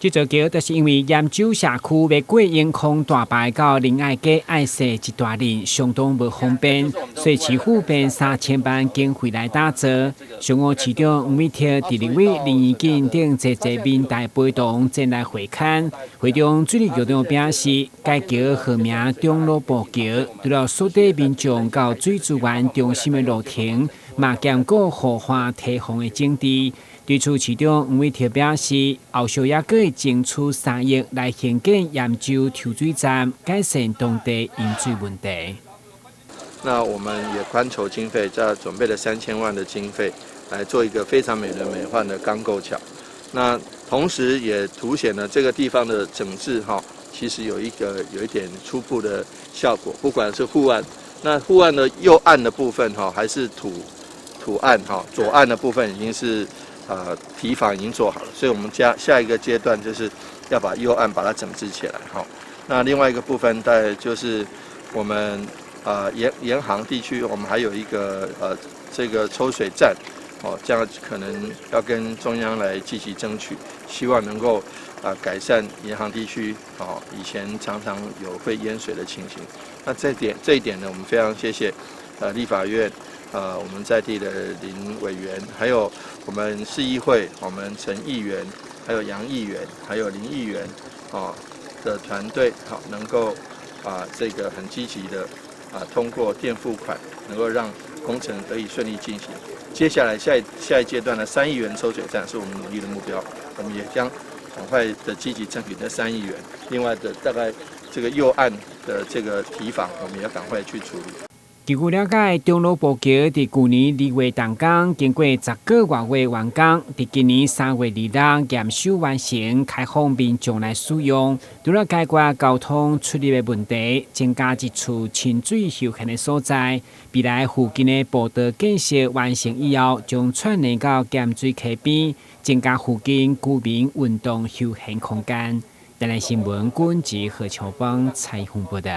这座桥就是因为盐洲社区要过永康大排到仁爱街爱坐一大段，相当不方便，所以市府便3000万经费来打造。上午市长吴美婷伫立委林义景等侪民代陪同前来会勘。会中水利局长表示，该桥号名中路步桥，除了锁定民众到水资源中心的路程，嘛兼顾护花堤防的整治。对此，市长吴美婷表示，后续也可以争取3亿来兴建盐洲抽水站，改善当地饮水问题。那我们也宽筹经费，再准备了3000万的经费，来做一个非常美轮美奂的钢构桥。那同时也凸显了这个地方的整治其实有一点初步的效果。不管是护岸，那护岸的右岸的部分还是土岸左岸的部分已经是堤防已经做好了，所以我们下一个阶段就是要把右岸把它整治起来那另外一个部分大概就是我们沿航地区，我们还有一个这个抽水站这样可能要跟中央来积极争取，希望能够改善沿航地区以前常常有会淹水的情形。那这一点呢，我们非常谢谢立法院我们在地的林委员，还有我们市议会，我们陈议员，还有杨议员，还有林议员的团队能够这个很积极的通过垫付款，能够让工程得以顺利进行。接下来下一阶段的3亿元抽水站是我们努力的目标，我们也将赶快的积极争取这3亿元。另外的大概这个右岸的这个堤防，我们也要赶快去处理。据了解，中路步桥伫去年2月动工，经过10个月完工，伫今年3月2日验收完成，开放民众来使用。除了解决交通出入的问题，增加一处亲水休闲的所在。未来附近的步道建设完成以后，将串联到咸水溪边，增加附近居民运动休闲空间。台南新闻，军职何乔邦采访报道。